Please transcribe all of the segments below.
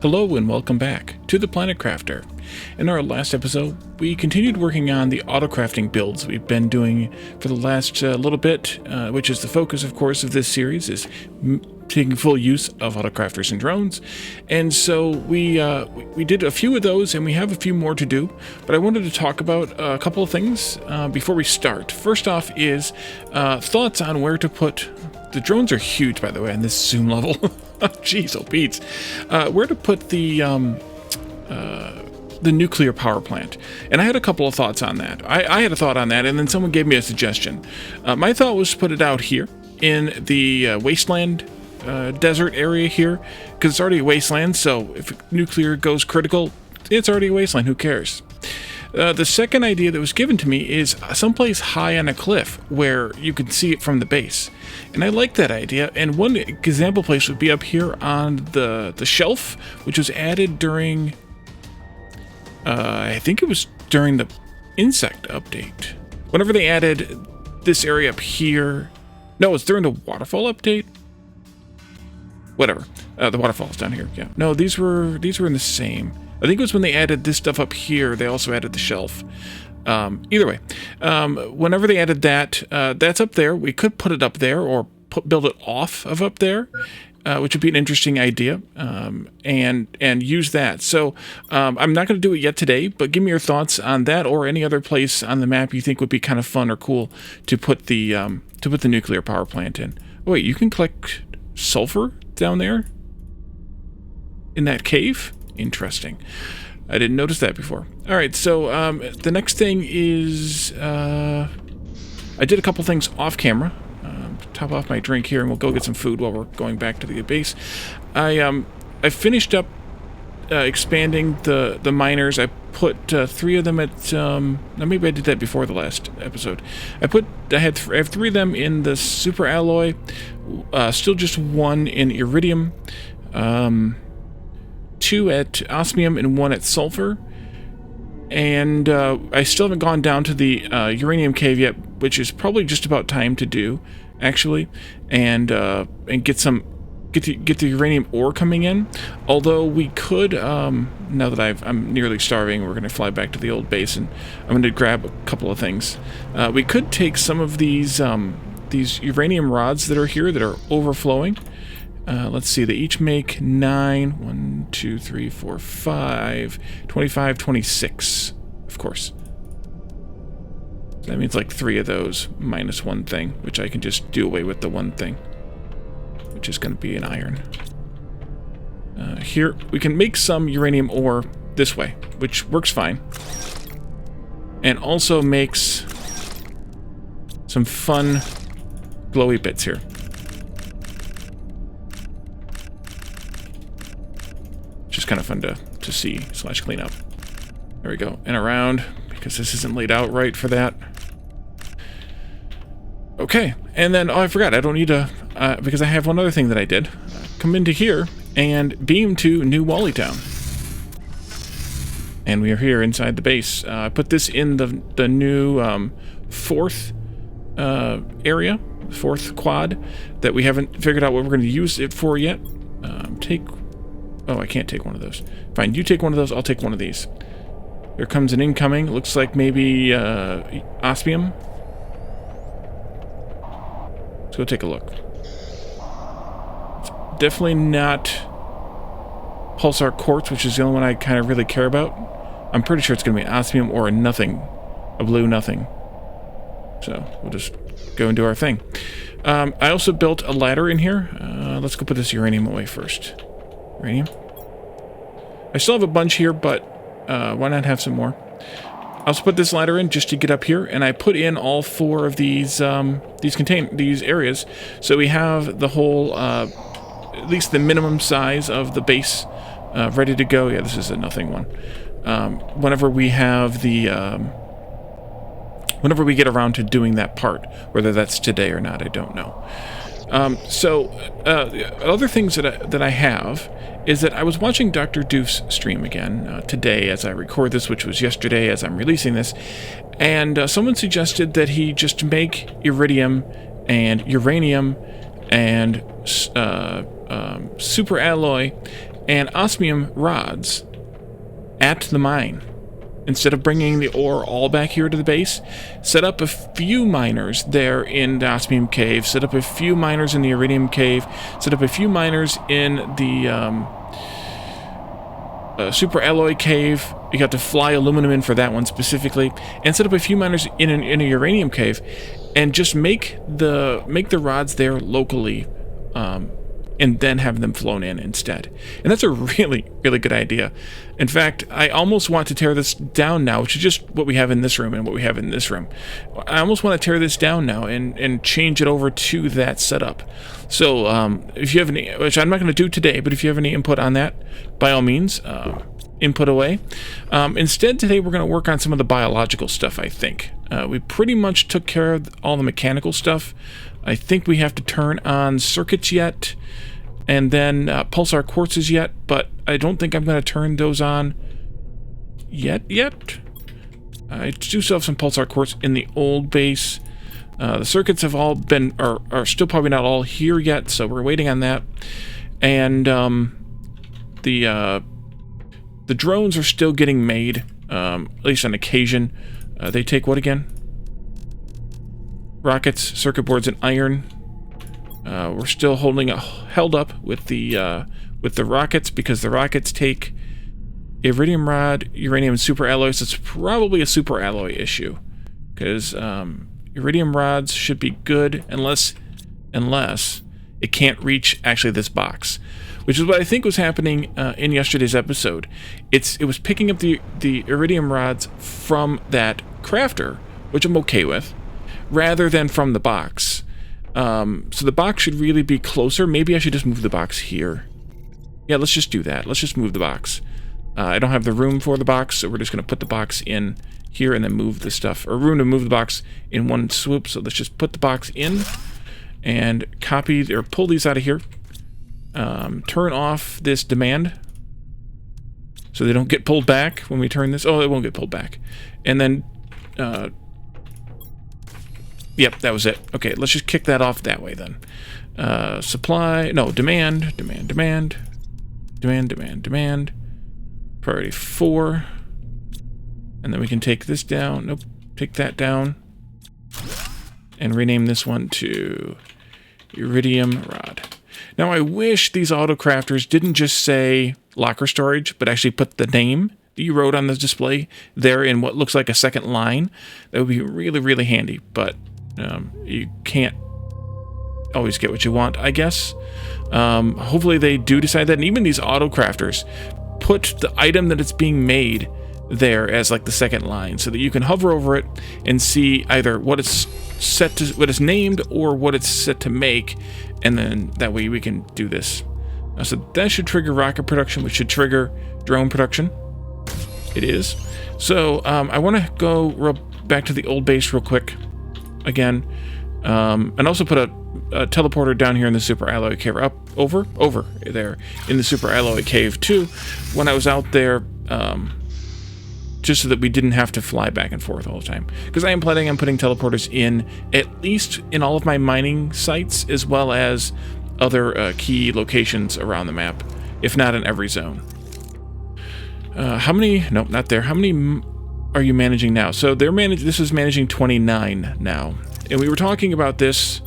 Hello and welcome back to the Planet Crafter. In our last episode, we continued working on the auto-crafting builds we've been doing for the last little bit, which is the focus, of course, of this series, is taking full use of autocrafters and drones. And so we did a few of those, and we have a few more to do. But I wanted to talk about a couple of things before we start. First off is thoughts on where to put... The drones are huge, by the way, on this zoom level. Jeez, oh Pete's. Where to put the nuclear power plant. And I had a couple of thoughts on that. I had a thought on that, and then someone gave me a suggestion. My thought was to put it out here in the wasteland desert area here, because it's already a wasteland, so if nuclear goes critical, it's already a wasteland, who cares? The second idea that was given to me is someplace high on a cliff where you can see it from the base. And I like that idea, and one example place would be up here on the shelf, which was added during, I think it was during the insect update. Whenever they added this area up here, no, it's during the waterfall update? Whatever, the waterfall's down here, yeah. No, these were in the same. I think it was when they added this stuff up here, they also added the shelf. Either way, whenever they added that, that's up there. We could put it up there or build it off of up there, which would be an interesting idea, and use that. So I'm not going to do it yet today, but give me your thoughts on that or any other place on the map you think would be kind of fun or cool to put the nuclear power plant in. Oh, wait, you can collect sulfur down there in that cave? Interesting. I didn't notice that before. All right, so the next thing is I did a couple things off camera. Top off my drink here, and we'll go get some food while we're going back to the base. I finished up expanding the miners. I put 3 of them at now maybe I did that before the last episode. I have 3 of them in the super alloy. Still just 1 in iridium. 2 at osmium and 1 at sulfur, and I still haven't gone down to the uranium cave yet, which is probably just about time to do, actually, and get the uranium ore coming in. Although we could, now that I'm nearly starving, we're going to fly back to the old base, and I'm going to grab a couple of things. We could take some of these uranium rods that are here that are overflowing. Let's see, they each make 9, 1, 2, 3, 4, 5, 25, 26, of course. That means like 3 of those minus 1 thing, which I can just do away with the 1 thing, which is going to be an iron. Here, we can make some uranium ore this way, which works fine. And also makes some fun glowy bits here. Just kind of fun to see / clean up. There we go. And around, because this isn't laid out right for that. Okay, and then, oh, I forgot, I don't need to, because I have one other thing that I did. Come into here and beam to New Wallytown. And we are here inside the base. I put this in the new 4th area, 4th quad, that we haven't figured out what we're going to use it for yet. Oh, I can't take one of those. Fine, you take one of those, I'll take one of these. There comes an incoming. Looks like maybe osmium. Let's go take a look. It's definitely not pulsar quartz, which is the only one I kind of really care about. I'm pretty sure it's going to be an osmium or a nothing. A blue nothing. So, we'll just go and do our thing. I also built a ladder in here. Let's go put this uranium away first. Uranium. I still have a bunch here, but why not have some more? I also put this ladder in just to get up here, and I put in all 4 of these areas, so we have the whole, at least the minimum size of the base ready to go. Yeah, this is a nothing one. Whenever we have the, whenever we get around to doing that part, whether that's today or not, I don't know. Other things that I have is that I was watching Dr. Doof's stream again today as I record this, which was yesterday as I'm releasing this, and someone suggested that he just make iridium and uranium and super alloy and osmium rods at the mine. Instead of bringing the ore all back here to the base, set up a few miners there in the osmium cave, set up a few miners in the iridium cave, set up a few miners in the super alloy cave. You got to fly aluminum in for that one specifically, and set up a few miners in a uranium cave, and just make the rods there locally, and then have them flown in instead. And that's a really, really good idea. In fact, I almost want to tear this down now, which is just what we have in this room and what we have in this room. I almost want to tear this down now and change it over to that setup. So if you have any, which I'm not going to do today, but if you have any input on that, by all means, input away. Instead, today we're going to work on some of the biological stuff, I think. We pretty much took care of all the mechanical stuff. I think we have to turn on circuits yet, and then pulsar quartzes yet, but I don't think I'm going to turn those on yet. I do still have some pulsar quartz in the old base. The circuits have all been, are still probably not all here yet, so we're waiting on that. And the drones are still getting made, at least on occasion. They take what again? Rockets, circuit boards, and iron. We're still held up with the rockets, because the rockets take iridium rod, uranium, and super alloys. It's probably a super alloy issue, because iridium rods should be good unless it can't reach actually this box, which is what I think was happening in yesterday's episode. It was picking up the iridium rods from that crafter, which I'm okay with, rather than from the box. So the box should really be closer. Maybe I should just move the box here. Yeah, let's just do that. Let's just move the box. I don't have the room for the box, so we're just going to put the box in here and then move the stuff, or room to move the box in one swoop. So let's just put the box in and copy or pull these out of here. Turn off this demand so they don't get pulled back when we turn this. Oh, it won't get pulled back. And then yep, that was it. Okay, let's just kick that off that way then. Supply, no, demand. Priority 4. And then we can take this down. Nope, take that down. And rename this one to iridium rod. Now I wish these autocrafters didn't just say locker storage, but actually put the name that you wrote on the display there in what looks like a second line. That would be really, really handy, but you can't always get what you want, I guess. Hopefully they do decide that, and even these autocrafters put the item that it's being made there as like the second line, so that you can hover over it and see either what it's set to, what it's named, or what it's set to make, and then that way we can do this. So that should trigger rocket production, which should trigger drone production. It is. So I want to go back to the old base real quick again, and also put a teleporter down here in the super alloy cave, over there in the super alloy cave too, when I was out there, just so that we didn't have to fly back and forth all the time, because I am planning on putting teleporters in at least in all of my mining sites, as well as other key locations around the map, if not in every zone. How many? Nope, not there. How many are you managing now? So this is managing 29 now, and we were talking about this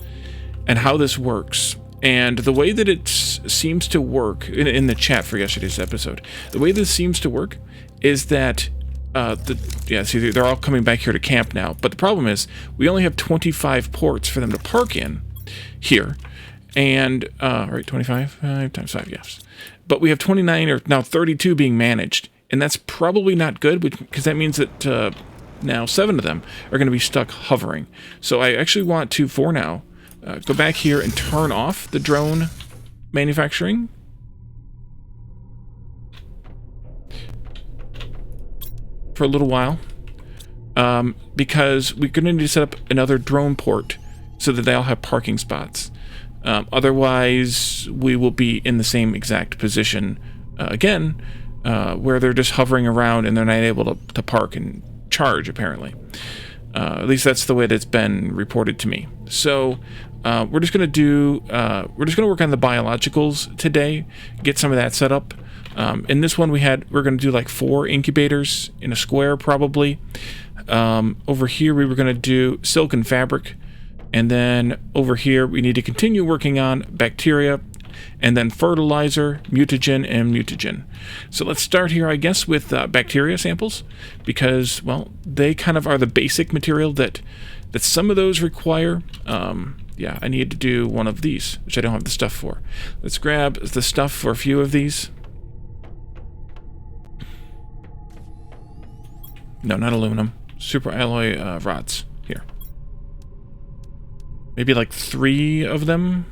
and how this works, and the way that it seems to work in the chat for yesterday's episode. The way this seems to work is that see, they're all coming back here to camp now, but the problem is we only have 25 ports for them to park in here, and right, 25 times 5, yes, but we have 29 or now 32 being managed, and that's probably not good, because that means that now 7 of them are going to be stuck hovering. So I actually want to, for now, go back here and turn off the drone manufacturing. For a little while, because we're going to need to set up another drone port so that they all have parking spots. Otherwise, we will be in the same exact position again, where they're just hovering around and they're not able to park and charge, apparently. At least that's the way that's been reported to me. So we're just going to work on the biologicals today, get some of that set up. In this one we're going to do like 4 incubators in a square probably. Over here we were going to do silicon fabric, and then over here we need to continue working on bacteria, and then fertilizer, mutagen, and mutagen. So let's start here, I guess, with bacteria samples, because, well, they kind of are the basic material that some of those require. Yeah, I need to do one of these, which I don't have the stuff for. Let's grab the stuff for a few of these. No, not aluminum. Super alloy rods. Here. Maybe like 3 of them.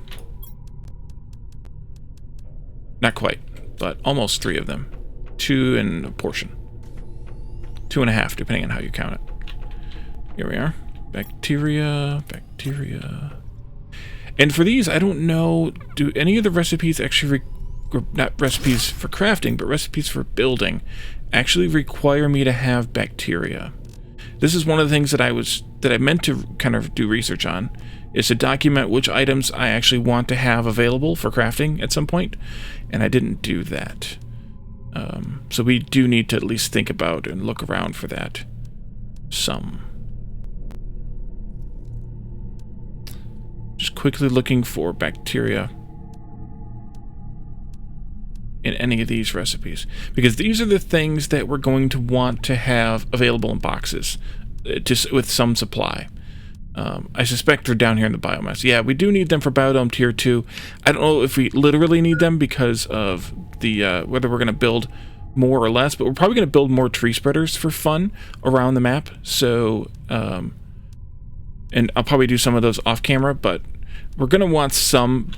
Not quite, but almost 3 of them. 2 and a portion. 2.5, depending on how you count it. Here we are. Bacteria. And for these, I don't know, do any of the recipes actually, not recipes for crafting, but recipes for building, actually require me to have bacteria? This is one of the things that I meant to kind of do research on, is to document which items I actually want to have available for crafting at some point, and I didn't do that. So we do need to at least think about and look around for that. Just quickly looking for bacteria in any of these recipes, because these are the things that we're going to want to have available in boxes, just with some supply. I suspect they're down here in the biomass. Yeah, we do need them for biodome tier 2. I don't know if we literally need them because of the whether we're going to build more or less, but we're probably going to build more tree spreaders for fun around the map. So, and I'll probably do some of those off camera, but we're going to want some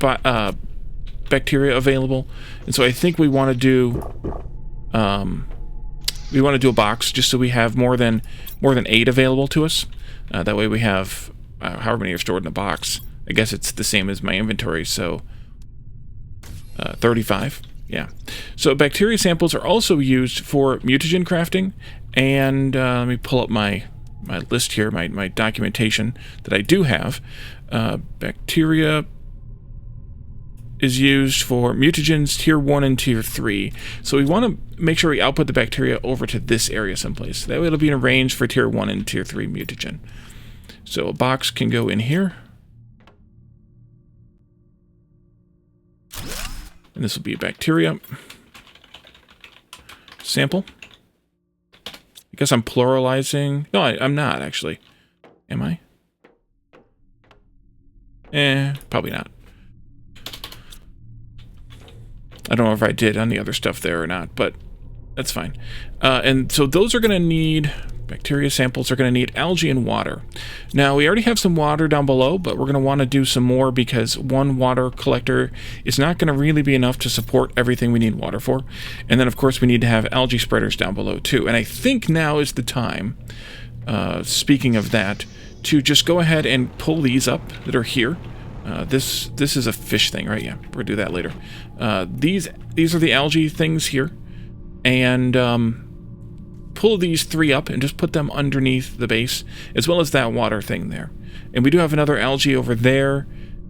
bacteria available, and so I think we want to do a box just so we have more than 8 available to us. That way we have however many are stored in the box. I guess it's the same as my inventory, so 35. Yeah. So bacteria samples are also used for mutagen crafting, and let me pull up my list here, my documentation that I do have. Bacteria is used for mutagens tier 1 and tier 3. So we want to make sure we output the bacteria over to this area someplace. That way it'll be in a range for tier 1 and tier 3 mutagen. So a box can go in here. And this will be a bacteria sample. I guess I'm pluralizing. No, I'm not, actually. Am I? Probably not. I don't know if I did on the other stuff there or not, but that's fine. And so those are going to need, bacteria samples are going to need algae and water. Now, we already have some water down below, but we're going to want to do some more because one water collector is not going to really be enough to support everything we need water for. And then, of course, we need to have algae spreaders down below, too. And I think now is the time, speaking of that, to just go ahead and pull these up that are here. This is a fish thing, right? Yeah, we'll do that later. These are the algae things here, and pull these 3 up and just put them underneath the base, as well as that water thing there. And we do have another algae over there,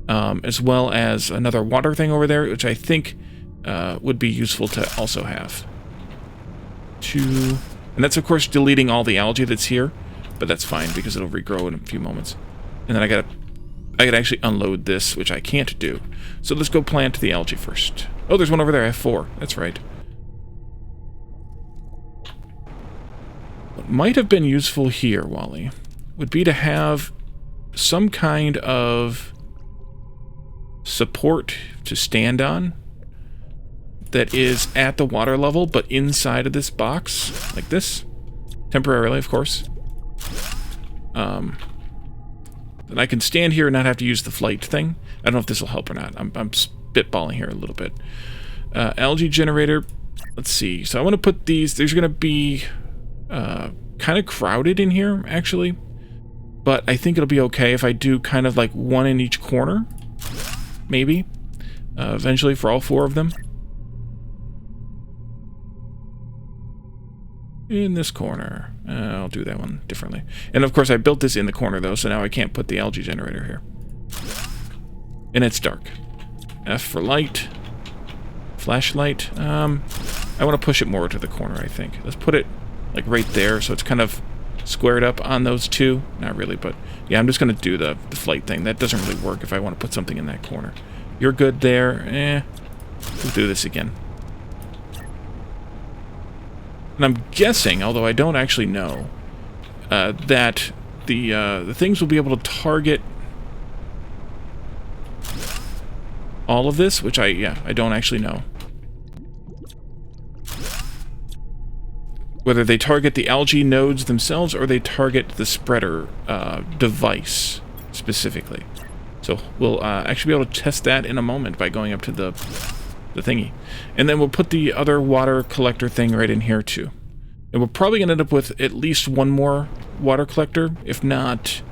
as well as another water thing over there, which I think would be useful to also have. And that's of course deleting all the algae that's here, but that's fine because it'll regrow in a few moments. And then I could actually unload this, which I can't do. So let's go plant the algae first. Oh, there's one over there. I have 4. That's right. What might have been useful here, Wally, would be to have some kind of support to stand on that is at the water level, but inside of this box, like this. Temporarily, of course. And I can stand here and not have to use the flight thing. I don't know if this will help or not. I'm spitballing here a little bit. Algae generator. Let's see. So I want to put these. There's going to be kind of crowded in here, actually. But I think it'll be okay if I do kind of like 1 in each corner. Maybe. Eventually for all 4 of them. In this corner. I'll do that one differently. And of course I built this in the corner though, so now I can't put the algae generator here. And it's dark. F for light. Flashlight. I want to push it more to the corner, I think. Let's put it, like, right there, so it's kind of squared up on those two. Not really, but yeah, I'm just going to do the flight thing. That doesn't really work if I want to put something in that corner. You're good there. We'll do this again. And I'm guessing, although I don't actually know, that the things will be able to target all of this, which I don't actually know. Whether they target the algae nodes themselves or they target the spreader device specifically. So we'll actually be able to test that in a moment by going up to the thingy. And then we'll put the other water collector thing right in here too. And we're probably going to end up with at least one more water collector, if not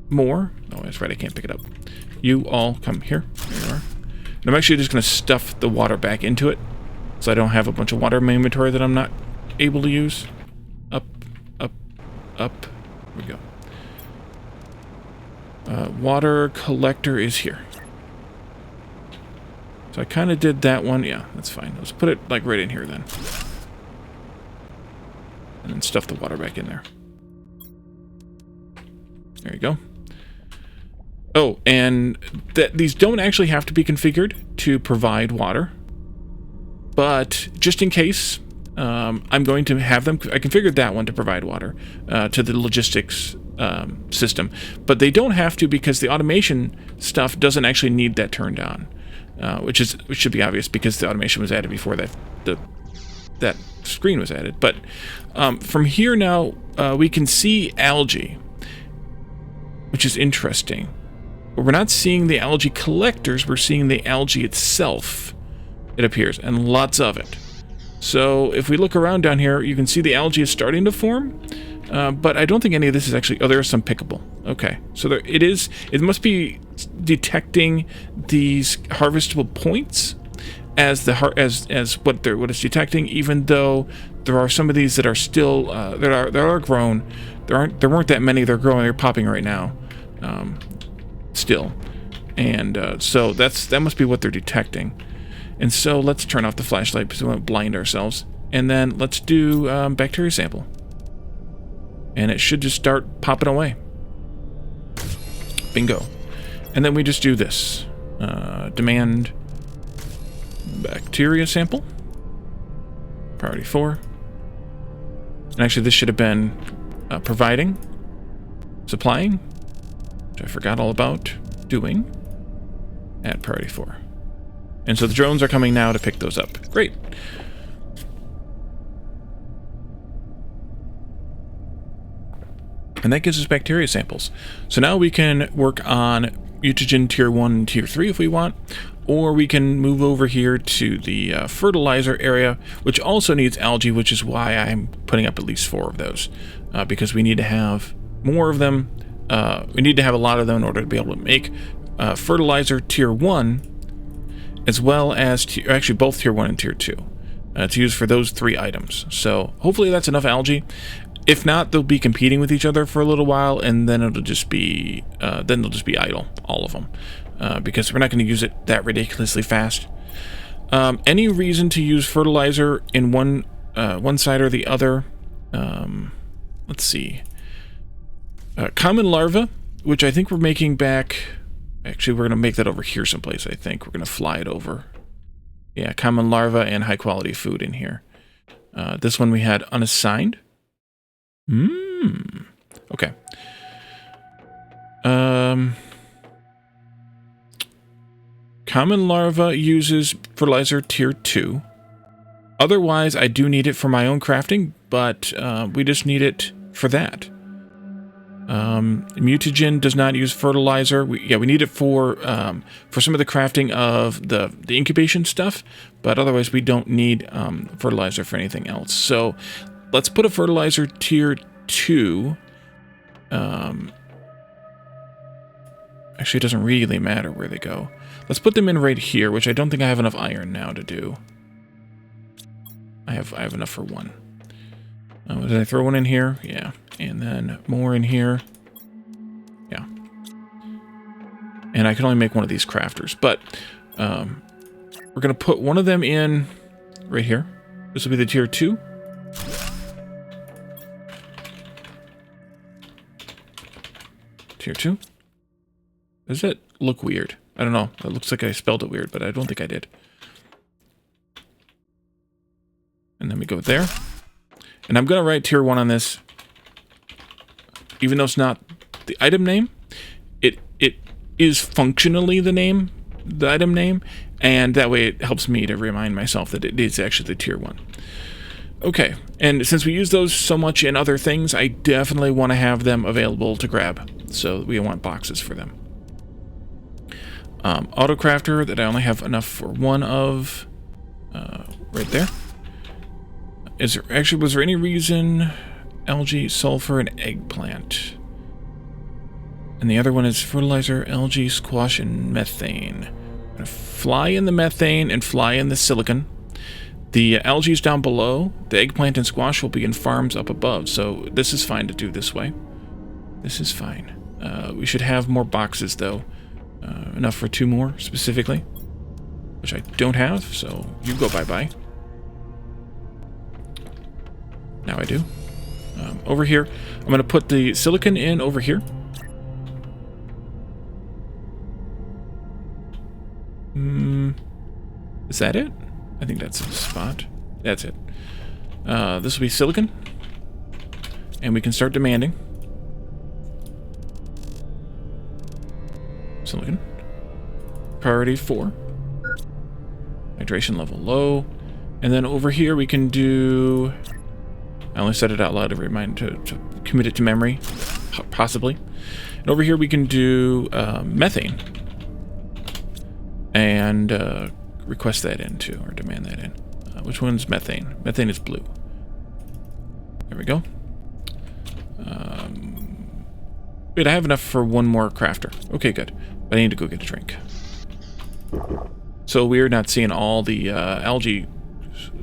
more. Oh, that's right, I can't pick it up. You all come here. There you are. And I'm actually just going to stuff the water back into it, so I don't have a bunch of water in my inventory that I'm not able to use. Up, up, up. There we go. Water collector is here. So I kind of did that one. Yeah, that's fine. Let's put it like right in here then. And then stuff the water back in there. There you go. Oh, and these don't actually have to be configured to provide water. But just in case, I'm going to have them... I configured that one to provide water to the logistics system. But they don't have to because the automation stuff doesn't actually need that turned on. Which should be obvious because the automation was added before that screen was added. But from here now, we can see algae, which is interesting. But we're not seeing the algae collectors, we're seeing the algae itself, it appears, and lots of it. So if we look around down here, you can see the algae is starting to form, but I don't think any of this is actually... Oh, there is some pickable. Okay, so there it is. It must be detecting these harvestable points as what it's detecting, even though there are some of these that are still that are grown. There weren't that many. They're growing. They're popping right now. Still, and so that must be what they're detecting. And so let's turn off the flashlight because we won't blind ourselves. And then let's do bacteria sample. And it should just start popping away. Bingo. And then we just do this. Demand bacteria sample. Priority 4. And actually this should have been providing. Supplying. Which I forgot all about doing. At priority 4. And so the drones are coming now to pick those up. Great. And that gives us bacteria samples. So now we can work on mutagen tier 1 and tier 3 if we want. Or we can move over here to the fertilizer area, which also needs algae, which is why I'm putting up at least 4 of those. Because we need to have more of them. We need to have a lot of them in order to be able to make fertilizer tier 1, as well as actually both tier 1 and tier 2 to use for those 3 items. So hopefully that's enough algae. If not, they'll be competing with each other for a little while, and then it'll just be they'll just be idle, all of them, because we're not going to use it that ridiculously fast. Any reason to use fertilizer in one side or the other? Let's see. Common larva, which I think we're making back. Actually, we're going to make that over here someplace, I think. We're going to fly it over. Yeah, common larva and high-quality food in here. This one we had unassigned. Okay. Common larva uses fertilizer tier 2. Otherwise, I do need it for my own crafting, but we just need it for that. Mutagen does not use fertilizer. We need it for some of the crafting of the incubation stuff, but otherwise we don't need fertilizer for anything else. So let's put a fertilizer tier 2. Actually, it doesn't really matter where they go. Let's put them in right here, which I don't think I have enough iron now to do. I have enough for 1. Did I throw 1 in here? Yeah. And then more in here. Yeah. And I can only make 1 of these crafters. But We're going to put one of them in right here. This will be the tier 2. Tier 2. Does it look weird? I don't know. It looks like I spelled it weird, but I don't think I did. And then we go there. And I'm going to write tier 1 on this. Even though it's not the item name, it is functionally the item name, and that way it helps me to remind myself that it is actually the tier 1. Okay, and since we use those so much in other things, I definitely want to have them available to grab, so we want boxes for them. Autocrafter that I only have enough for one of, right there. Was there any reason? Algae, sulfur, and eggplant. And the other one is fertilizer, algae, squash, and methane. I'm going to fly in the methane and fly in the silicon. The algae is down below. The eggplant and squash will be in farms up above. So this is fine to do this way. This is fine. We should have more boxes, though. Enough for 2 more, specifically. Which I don't have, so you go bye-bye. Now I do. Over here, I'm going to put the silicon in over here. Is that it? I think that's the spot. That's it. This will be silicon. And we can start demanding. Silicon. Priority 4. Hydration level low. And then over here we can do... I only said it out loud to remind to commit it to memory, possibly. And over here we can do methane. And request that in too, or demand that in. Which one's methane? Methane is blue. There we go. Wait, I have enough for 1 more crafter. Okay, good. But I need to go get a drink. So we're not seeing all the algae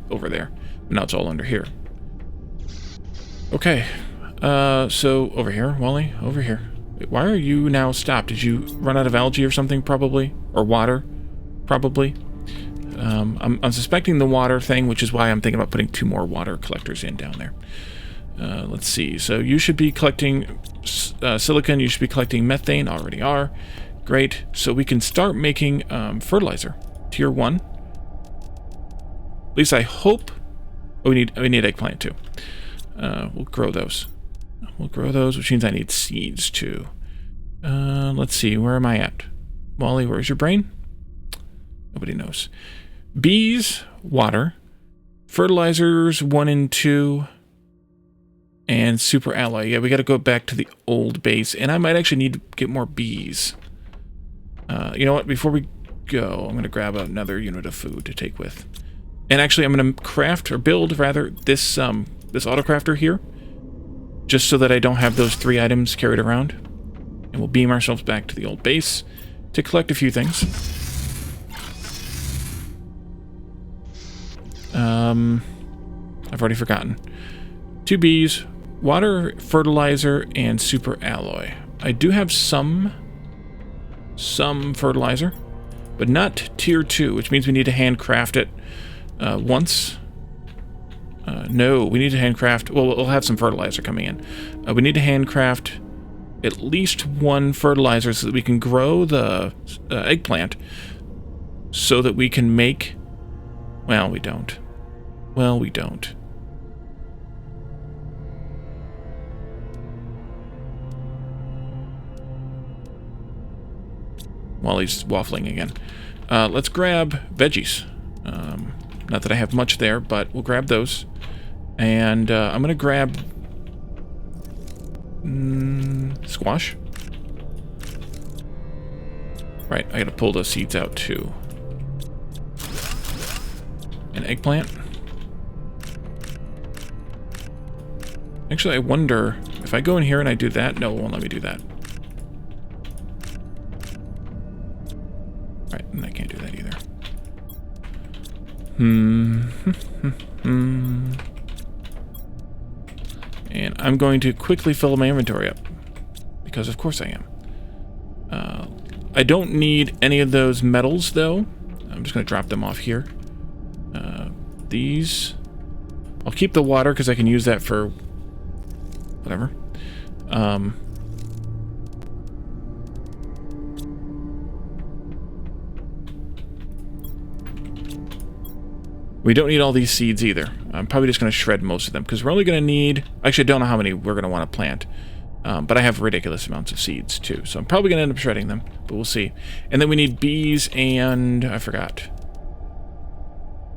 over there. But now it's all under here. Okay. So over here, Wally, over here. Wait, why are you now stopped? Did you run out of algae or something, probably? Or water? Probably. I'm suspecting the water thing, which is why I'm thinking about putting 2 more water collectors in down there. Let's see. So you should be collecting silicon. You should be collecting methane. Already are. Great. So we can start making fertilizer. Tier 1. At least I hope. Oh, we need eggplant too. We'll grow those. We'll grow those, which means I need seeds too. Let's see. Where am I at? Wally, where's your brain? Nobody knows. Bees, water, fertilizers 1 and 2, and super alloy. Yeah, we got to go back to the old base, and I might actually need to get more bees. You know what? Before we go, I'm going to grab another unit of food to take with. And actually, I'm going to craft, or build, rather, this autocrafter here, just so that I don't have those 3 items carried around. And we'll beam ourselves back to the old base to collect a few things. I've already forgotten. 2 bees, water, fertilizer, and super alloy. I do have some fertilizer, but not tier 2, which means we need to handcraft it once. No, we need to handcraft... Well, we'll have some fertilizer coming in. We need to handcraft at least 1 fertilizer so that we can grow the eggplant so that we can make... Well, we don't. Well, we don't. Wally's waffling again. Let's grab veggies. Not that I have much there, but we'll grab those. And I'm going to grab squash. Right, I got to pull those seeds out too. An eggplant. Actually, I wonder if I go in here and I do that. No, it won't let me do that. Right, and I can't do that either. And I'm going to quickly fill my inventory up. Because of course I am. I don't need any of those metals, though. I'm just going to drop them off here. These. I'll keep the water because I can use that for whatever. We don't need all these seeds either. I'm probably just going to shred most of them because we're only going to need... Actually, I don't know how many we're going to want to plant. But I have ridiculous amounts of seeds too. So I'm probably going to end up shredding them, but we'll see. And then we need bees and... I forgot.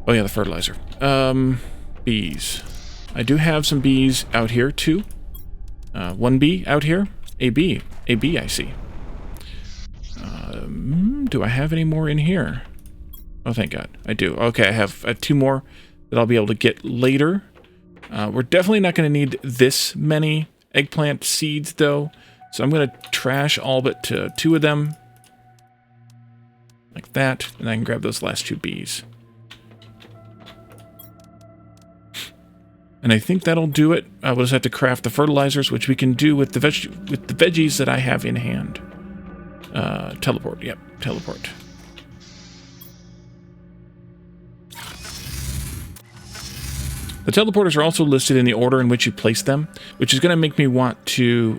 Oh yeah, the fertilizer. Bees. I do have some bees out here too. One bee out here. A bee. A bee, I see. Do I have any more in here? Oh, thank God. I do. Okay, I have 2 more that I'll be able to get later. We're definitely not going to need this many eggplant seeds, though. So I'm going to trash all but 2 of them. Like that. And I can grab those last 2 bees. And I think that'll do it. We'll just have to craft the fertilizers, which we can do with the veggies that I have in hand. Teleport. Yep, teleport. The teleporters are also listed in the order in which you place them, which is going to make me want to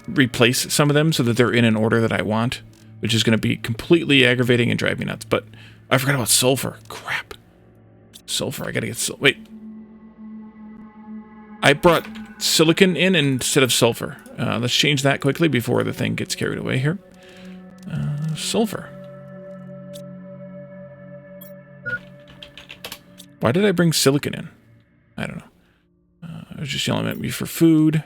replace some of them so that they're in an order that I want, which is going to be completely aggravating and drive me nuts. But I forgot about sulfur. Crap. Sulfur. I got to get wait. I brought silicon in instead of sulfur. Let's change that quickly before the thing gets carried away here. Sulfur. Why did I bring silicon in? I don't know. I was just yelling at me for food.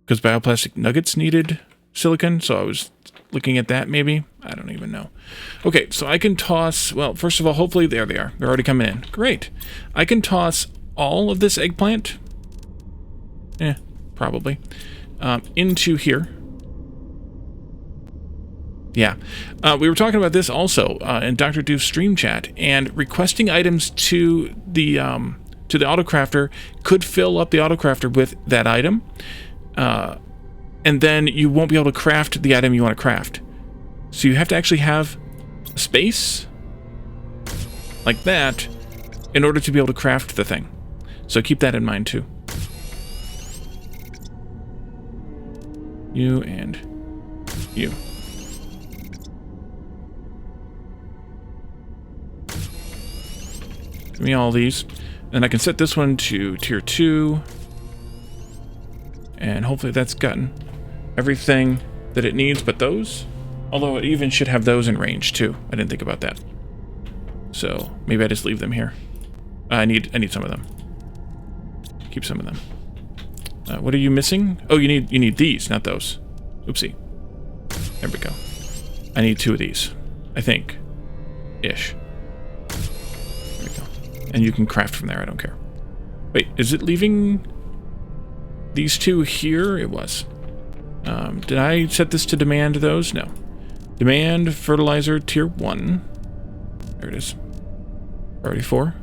Because bioplastic nuggets needed silicon, so I was looking at that maybe. I don't even know. Okay, so I can toss... Well, first of all, hopefully... There they are. They're already coming in. Great. I can toss all of this eggplant... probably. Into here. Yeah. We were talking about this also in Dr. Doof's stream chat, and requesting items to the autocrafter could fill up the autocrafter with that item, and then you won't be able to craft the item you want to craft. So you have to actually have space like that in order to be able to craft the thing. So keep that in mind too. You and you. Give me all these. And I can set this one to tier 2. And hopefully that's gotten everything that it needs but those. Although it even should have those in range too. I didn't think about that. So maybe I just leave them here. I need some of them. Keep some of them. What are you missing? Oh, you need these, not those. Oopsie. There we go. I need 2 of these, I think. Ish. There we go. And you can craft from there, I don't care. Wait, is it leaving these 2 here? It was. Did I set this to demand those? No. Demand fertilizer tier 1. There it is. Priority 4.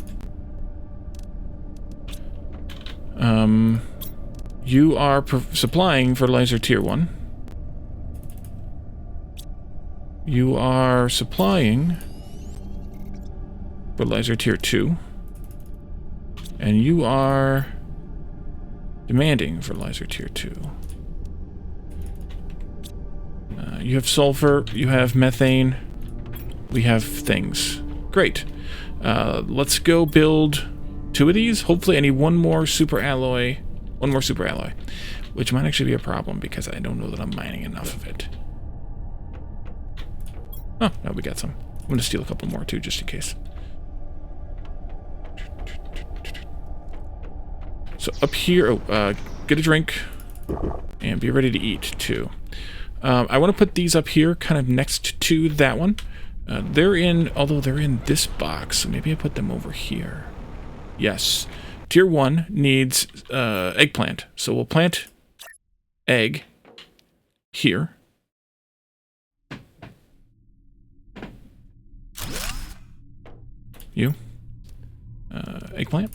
You are supplying fertilizer tier 1. You are supplying fertilizer tier 2. And you are demanding fertilizer tier 2. You have sulfur, you have methane, we have things. Great. Let's go build 2 of these. Hopefully I need one more super alloy, which might actually be a problem because I don't know that I'm mining enough of it. Oh, no, we got some. I'm going to steal a couple more too, just in case. So up here, get a drink and be ready to eat too. I want to put these up here, kind of next to that one. Although they're in this box, so maybe I put them over here. Yes. Tier 1 needs eggplant. So we'll plant egg here. You. eggplant.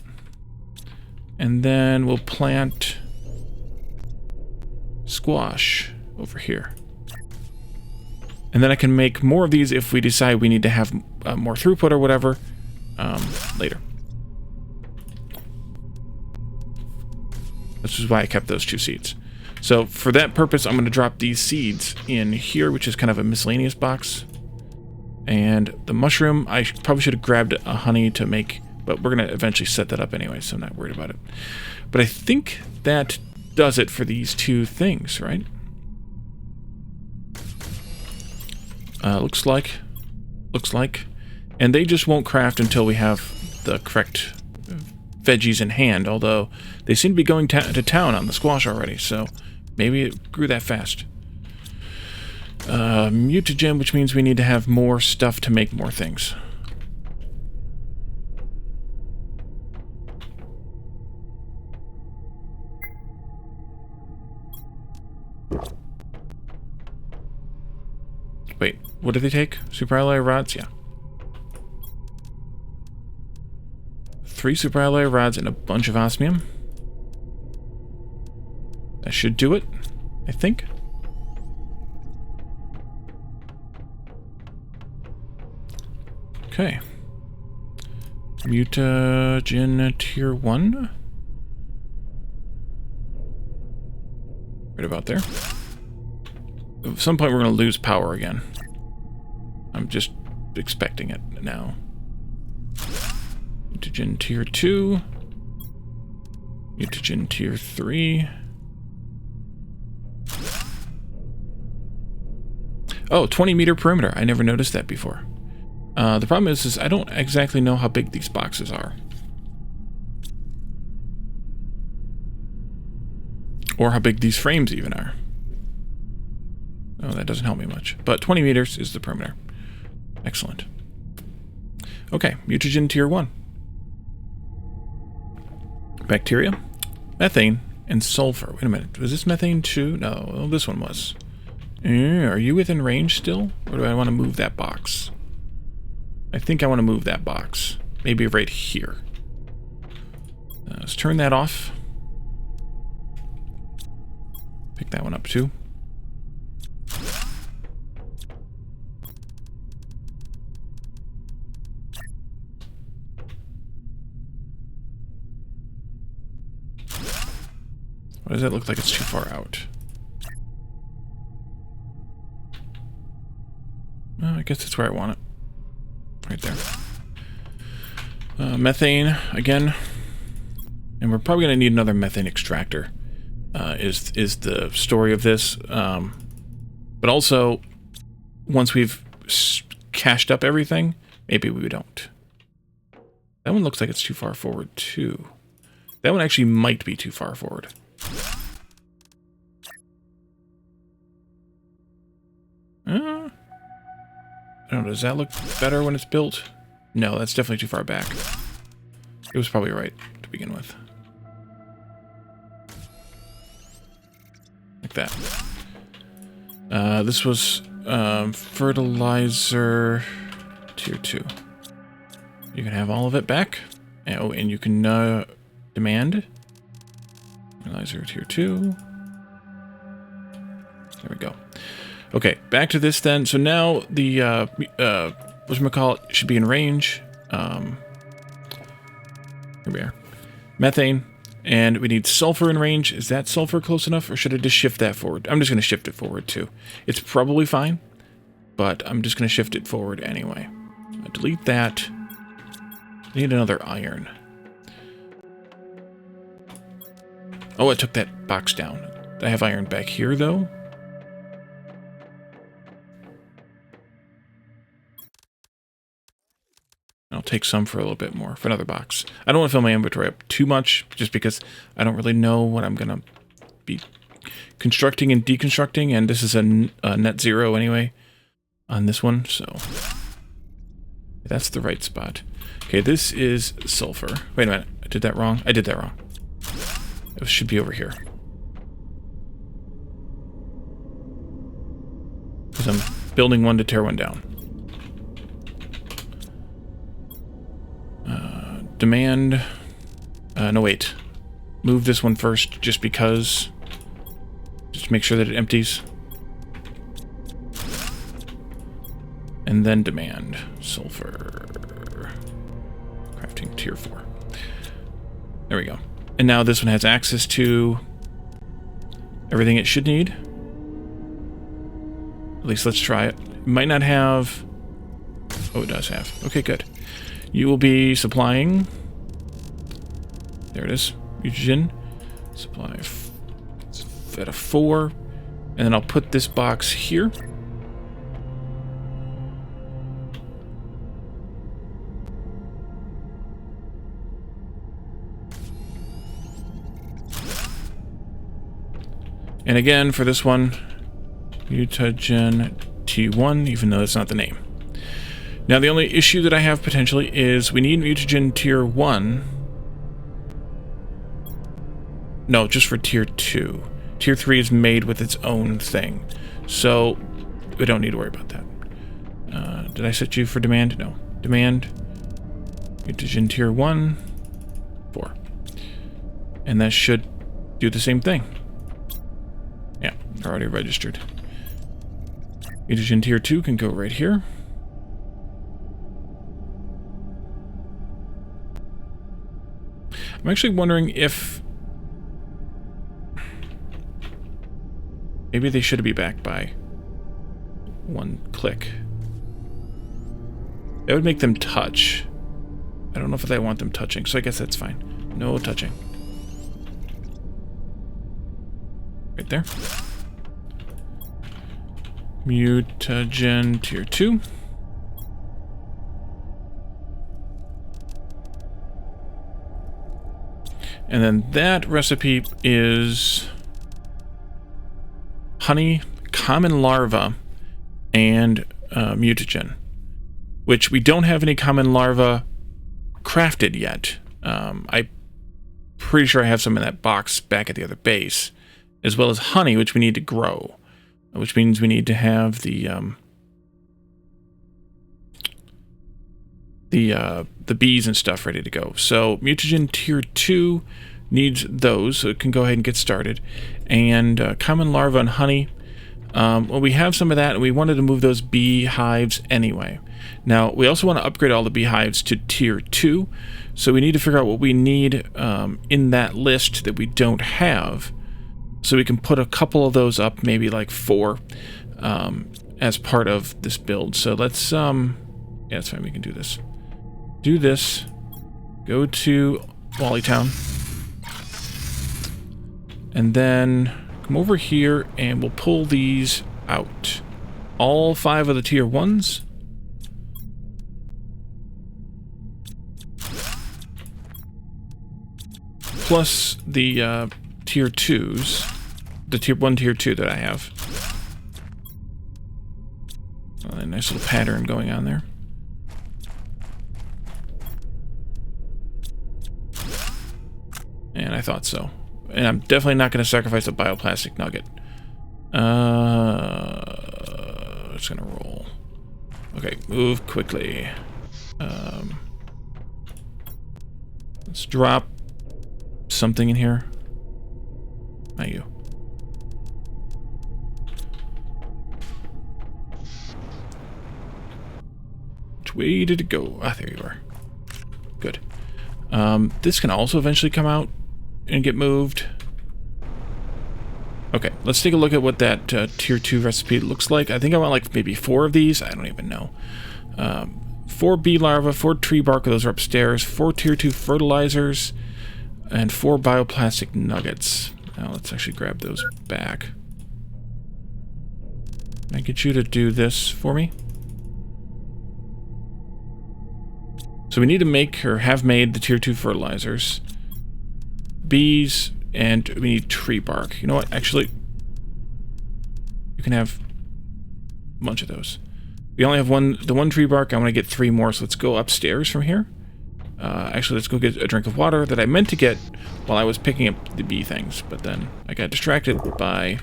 And then we'll plant squash over here. And then I can make more of these if we decide we need to have more throughput or whatever later. This is why I kept those 2 seeds. So for that purpose, I'm going to drop these seeds in here, which is kind of a miscellaneous box. And the mushroom, I probably should have grabbed a honey to make, but we're going to eventually set that up anyway, so I'm not worried about it. But I think that does it for these 2 things, right? Looks like. And they just won't craft until we have the correct veggies in hand, although they seem to be going to town on the squash already, so maybe it grew that fast. Mutagen, which means we need to have more stuff to make more things. Wait, what did they take? Superalloy rods? Yeah. 3 superalloy rods and a bunch of osmium. That should do it, I think. Okay. Mutagen tier 1. Right about there. At some point we're going to lose power again. I'm just expecting it now. Mutagen tier 2. Mutagen tier 3. Oh, 20-meter perimeter. I never noticed that before. The problem is I don't exactly know how big these boxes are. Or how big these frames even are. Oh, that doesn't help me much. But 20 meters is the perimeter. Excellent. Okay, mutagen tier 1. Bacteria, methane, and sulfur. Wait a minute. Was this methane too? No, well, this one was. Are you within range still? Or do I want to move that box? I think I want to move that box. Maybe right here. Let's turn that off. Pick that one up too. Why does that look like it's too far out? I guess that's where I want it. Right there. Methane, again. And we're probably going to need another methane extractor, is the story of this. But also, once we've cached up everything, maybe we don't. That one looks like it's too far forward, too. That one actually might be too far forward. I don't know, does that look better when it's built? No, that's definitely too far back. It was probably right to begin with. Like that. This was fertilizer tier 2. You can have all of it back. Oh, and you can demand fertilizer tier 2. There we go. Okay, back to this then. So now the whatchamacallit should be in range. Here we are. Methane. And we need sulfur in range. Is that sulfur close enough, or should I just shift that forward? I'm just going to shift it forward too. It's probably fine, but I'm just going to shift it forward anyway. I'll delete that. I need another iron. Oh, I took that box down. I have iron back here though. I'll take some for a little bit more, for another box. I don't want to fill my inventory up too much, just because I don't really know what I'm going to be constructing and deconstructing, and this is a net zero anyway on this one, so that's the right spot. Okay, this is sulfur. Wait a minute, I did that wrong? I did that wrong. It should be over here. Because I'm building one to tear one down. Demand. No, wait. Move this one first, just because. Just make sure that it empties. And then demand. Sulfur. Crafting tier 4. There we go. And now this one has access to everything it should need. At least let's try it. It might not have... Oh, it does have. Okay, good. You will be supplying... There it is. Miju. Supply at a 4. And then I'll put this box here. And again, for this one, mutagen T1, even though that's not the name. Now, the only issue that I have potentially is we need mutagen tier 1. No, just for tier 2. Tier 3 is made with its own thing. So, we don't need to worry about that. Did I set you for demand? No. Demand. Mutagen tier 1. 4. And that should do the same thing. Yeah, already registered. Mutagen tier 2 can go right here. I'm actually wondering if... Maybe they should be back by 1 click. That would make them touch. I don't know if I want them touching, so I guess that's fine. No touching. Right there. Mutagen tier 2. And then that recipe is honey, common larva, and mutagen, which we don't have any common larva crafted yet. I'm pretty sure I have some in that box back at the other base, as well as honey, which we need to grow, which means we need to have the bees and stuff ready to go. So mutagen tier 2 needs those, so it can go ahead and get started. And common larva and honey, well, we have some of that, and we wanted to move those beehives anyway. Now, we also want to upgrade all the beehives to tier 2, so we need to figure out what we need in that list that we don't have, so we can put a couple of those up, maybe like 4, as part of this build. So let's, yeah, that's fine, we can do this. Do this, go to Wallytown, and then come over here and we'll pull these out. All 5 of the tier 1s. Plus the tier 2s. The tier 1, tier 2 that I have. A nice little pattern going on there. And I thought so. And I'm definitely not going to sacrifice a bioplastic nugget. It's going to roll. Okay, move quickly. Let's drop something in here. Not you. Which way did it go? Ah, there you are. Good. This can also eventually come out and get moved. Okay, let's take a look at what that tier 2 recipe looks like. I think I want like maybe 4 of these. I don't even know. 4 bee larvae, 4 tree bark, those are upstairs, 4 tier 2 fertilizers, and 4 bioplastic nuggets. Now let's actually grab those back. Can I get you to do this for me? So we need to make, or have made, the tier 2 fertilizers. Bees, and we need tree bark. You know what? Actually, you can have a bunch of those. We only have the one tree bark. I want to get 3 more, so let's go upstairs from here. Actually, let's go get a drink of water that I meant to get while I was picking up the bee things, but then I got distracted by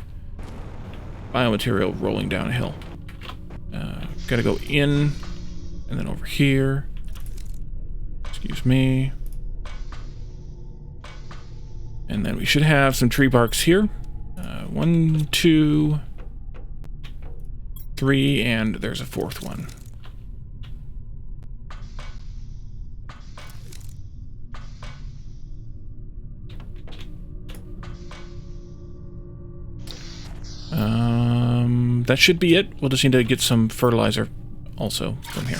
biomaterial rolling down a hill. Gotta go in, and then over here. Excuse me. And then we should have some tree barks here. 1, 2, 3, and there's a 4th one. That should be it. We'll just need to get some fertilizer also from here.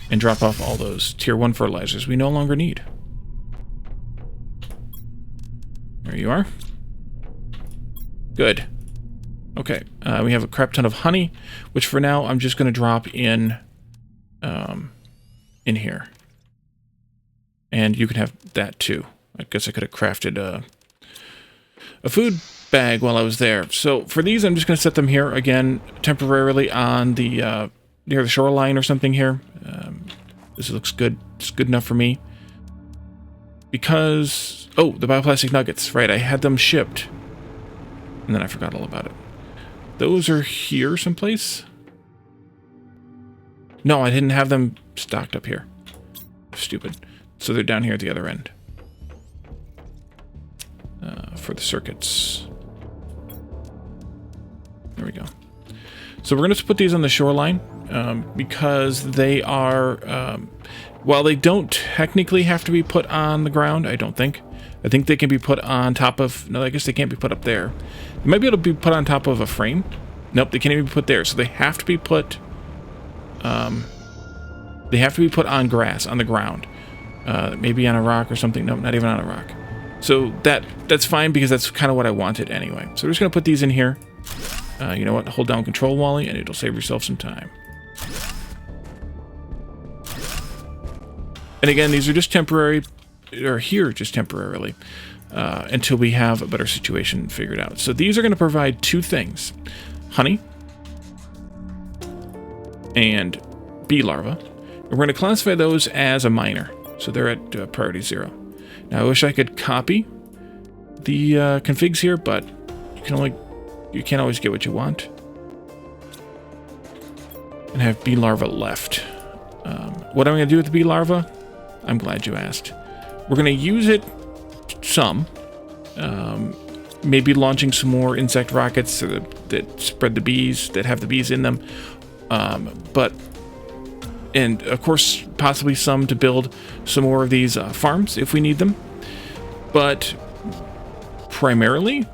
And drop off all those tier 1 fertilizers we no longer need. There you are. Good. Okay, we have a crap ton of honey, which for now I'm just going to drop in here. And you can have that too. I guess I could have crafted a food bag while I was there. So for these, I'm just going to set them here again temporarily on the near the shoreline or something here. This looks good. It's good enough for me. Because, oh, the bioplastic nuggets, right? I had them shipped, and then I forgot all about it. Those are here someplace. No, I didn't have them stocked up here. Stupid. So they're down here at the other end for the circuits. There we go. So we're going to put these on the shoreline because they are, while they don't technically have to be put on the ground, I don't think. I think they can be put on top of, no, I guess they can't be put up there. They might be able to be put on top of a frame. Nope, they can't even be put there. So they have to be put, on grass, on the ground. Maybe on a rock or something. Nope, not even on a rock. So that's fine because that's kind of what I wanted anyway. So we're just going to put these in here. You know what? Hold down Control, Wally, and it'll save yourself some time. And again, these are just temporary, or here just temporarily, until we have a better situation figured out. So these are going to provide 2 things. Honey and bee larvae. And we're going to classify those as a minor. So they're at priority 0. Now I wish I could copy the configs here, but you can't always get what you want. And have bee larva left. What I'm going to do with the bee larva, I'm glad you asked. We're going to use it some. Maybe launching some more insect rockets that spread the bees, that have the bees in them. And of course, possibly some to build some more of these farms if we need them. But primarily,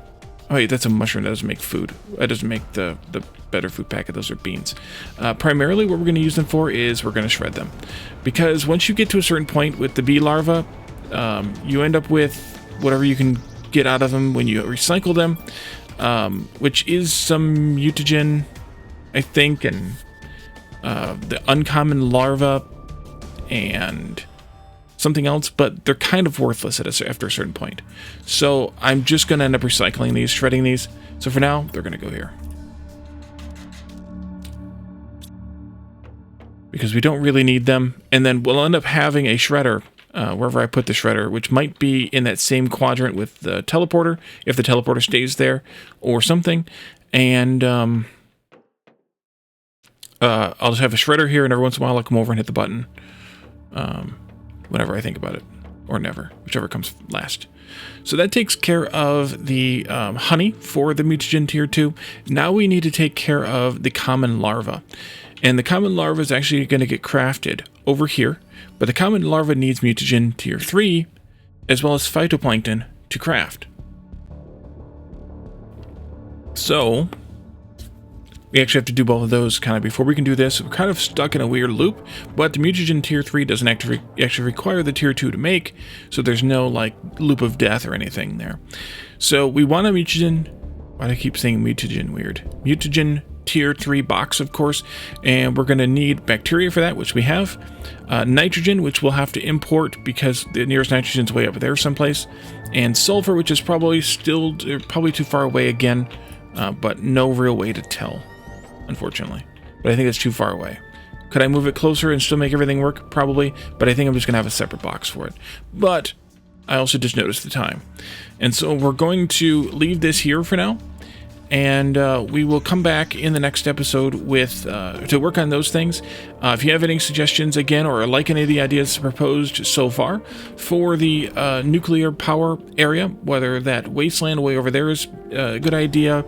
oh wait, that's a mushroom. That doesn't make food. That doesn't make the better food packet. Those are beans. Primarily, what we're going to use them for is we're going to shred them. Because once you get to a certain point with the bee larva, you end up with whatever you can get out of them when you recycle them, which is some mutagen, I think, and the uncommon larva and something else, but they're kind of worthless after a certain point. So I'm just going to end up recycling these, shredding these. So for now, they're going to go here. Because we don't really need them. And then we'll end up having a shredder wherever I put the shredder, which might be in that same quadrant with the teleporter, if the teleporter stays there or something. And I'll just have a shredder here, and every once in a while I'll come over and hit the button whenever I think about it, or never, whichever comes last. So that takes care of the honey for the mutagen tier 2. Now we need to take care of the common larva. And the common larva is actually going to get crafted over here, but the common larva needs mutagen tier 3, as well as phytoplankton to craft. So we actually have to do both of those kind of before we can do this. We're kind of stuck in a weird loop, but the mutagen tier 3 doesn't actually require the tier 2 to make, so there's no like loop of death or anything there. So we want a mutagen, why do I keep saying mutagen weird? Mutagen tier 3 box, of course, and we're going to need bacteria for that, which we have. Nitrogen, which we'll have to import because the nearest nitrogen's way up there someplace, and sulfur, which is probably too far away again, but no real way to tell, unfortunately. But I think it's too far away. Could I move it closer and still make everything work? Probably, but I think I'm just going to have a separate box for it. But I also just noticed the time. And so we're going to leave this here for now. and we will come back in the next episode with to work on those things. If you have any suggestions, again, or like any of the ideas proposed so far for the nuclear power area, whether that wasteland way over there is a good idea,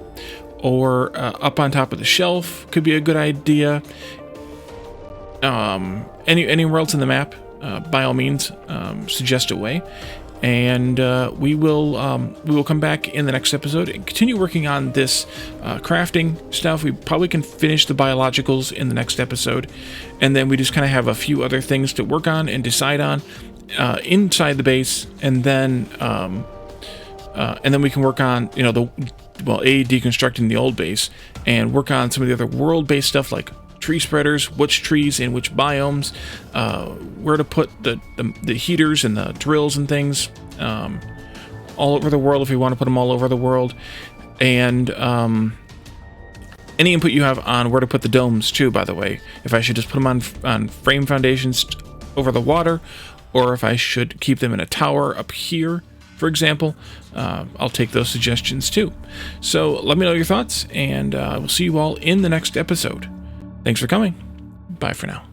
or up on top of the shelf could be a good idea, anywhere else in the map, by all means, suggest a way. And we will come back in the next episode and continue working on this crafting stuff. We probably can finish the biologicals in the next episode, and then we just kind of have a few other things to work on and decide on inside the base, and then we can work on deconstructing the old base and work on some of the other world-based stuff like tree spreaders, which trees in which biomes, where to put the heaters and the drills and things all over the world if we want to put them all over the world, and any input you have on where to put the domes too, by the way, if I should just put them on frame foundations over the water, or if I should keep them in a tower up here, for example. I'll take those suggestions too. So let me know your thoughts, and we'll see you all in the next episode. Thanks for coming. Bye for now.